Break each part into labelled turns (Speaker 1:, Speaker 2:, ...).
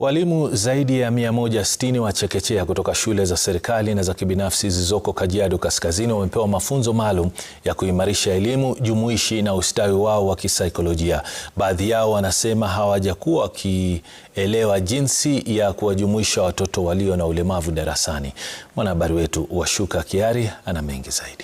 Speaker 1: Walimu zaidi ya 160 wa chekechea kutoka shule za serikali na za kibinafsi zilizoko Kajiado Kaskazini wamepewa mafunzo maalum ya kuimarisha elimu jumuishi na ustawi wao wa kisaikolojia. Baadhi yao wanasema hawajakuwa wakielewa jinsi ya kuwajumuisha watoto walio na ulemavu darasani. Mwanahabari wetu Washuka Kiari ana mengi zaidi.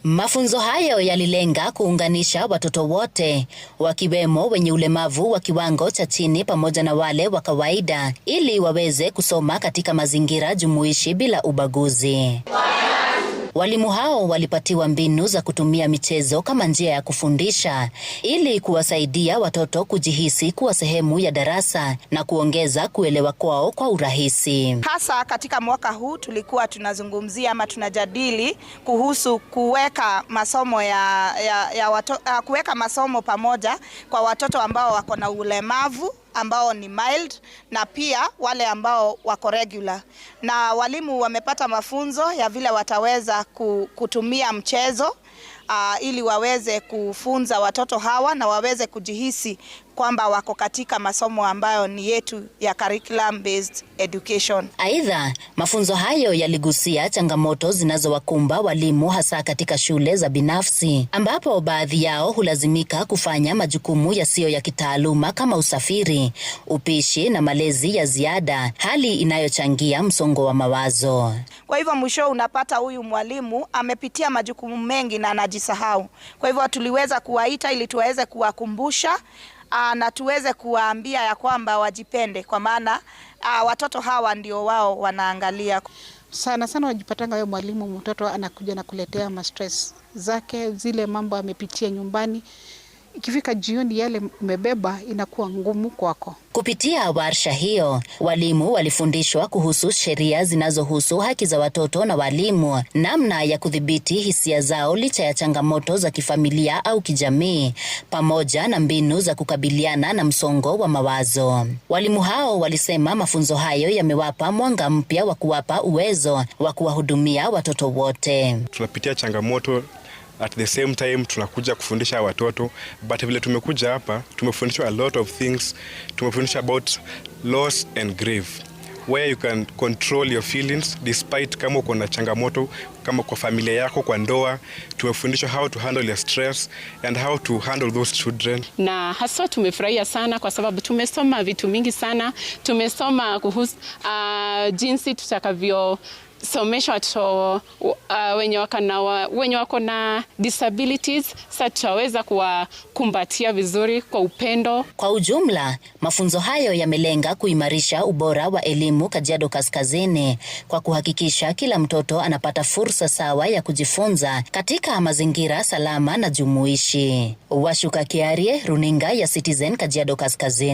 Speaker 2: Mafunzo hayo yalilenga kuunganisha watoto wote wakiwemo wenye ulemavu wa kiwango cha chini pamoja na wale wa kawaida ili waweze kusoma katika mazingira jumuishi bila ubaguzi. Walimu hao walipatiwa mbinu za kutumia michezo kama njia ya kufundisha ili kuwasaidia watoto kujihisi kuwa sehemu ya darasa na kuongeza kuelewa kwao kwa urahisi.
Speaker 3: Hasa katika mwaka huu tulikuwa tunazungumzia ama tunajadili kuhusu kuweka masomo kuweka masomo pamoja kwa watoto ambao wako na ulemavu ambao ni mild na pia wale ambao wako regular. Na walimu wamepata mafunzo ya vile wataweza kutumia mchezo ili waweze kufunza watoto hawa na waweze kujihisi kwamba wako katika masomo ambayo ni yetu ya curriculum based education.
Speaker 2: Aidha, mafunzo hayo yaligusia changamoto zinazowakumba walimu hasa katika shule za binafsi ambapo baadhi yao hulazimika kufanya majukumu yasiyo ya kitaaluma kama usafiri, upishi na malezi ya ziada, hali inayochangia msongo wa mawazo.
Speaker 3: Kwa hivyo mwisho unapata huyu mwalimu amepitia majukumu mengi na anajisahau. Kwa hivyo tuliweza kuwaita ili tuweze kuwakumbusha na tuweze kuwaambia ya kwamba wajipende, kwa maana watoto hawa ndio wao wanaangalia.
Speaker 4: Sana wajipatanga wewe mwalimu, mtoto anakuja na kuletea stress zake, zile mambo amepitia nyumbani. Ikifika jioni yale umebeba inakuwa ngumu kwako.
Speaker 2: Kupitia warsha hiyo, walimu walifundishwa kuhusu sheria zinazohusu haki za watoto na walimu, namna ya kudhibiti hisia zao licha ya changamoto za kifamilia au kijamii, pamoja na mbinu za kukabiliana na msongo wa mawazo. Walimu hao walisema mafunzo hayo yamewapa mwanga mpya wa kuwapa uwezo wa kuwahudumia watoto wote.
Speaker 5: Tunapitia changamoto, at the same time tunakuja kufundisha watoto, but vile tumekuja hapa tumefundishwa a lot of things. Tumefundishwa about loss and grief, where you can control your feelings despite kama uko na changamoto kama kwa familia yako, kwa ndoa. Tumefundishwa how to handle your stress and how to handle those children.
Speaker 6: Na hasa tumefurahia sana kwa sababu tumesoma vitu mingi sana. Tumesoma kuhusu jinsi tutakavyo somesha watoto wenye wako na disabilities, sasa tutaweza kuwakumbatia vizuri kwa upendo.
Speaker 2: Kwa ujumla, mafunzo hayo yamelenga kuimarisha ubora wa elimu Kajiado Kaskazini kwa kuhakikisha kila mtoto anapata fursa sawa ya kujifunza katika mazingira salama na jumuishi. Washuka Kiari, runinga ya Citizen, Kajiado Kaskazini.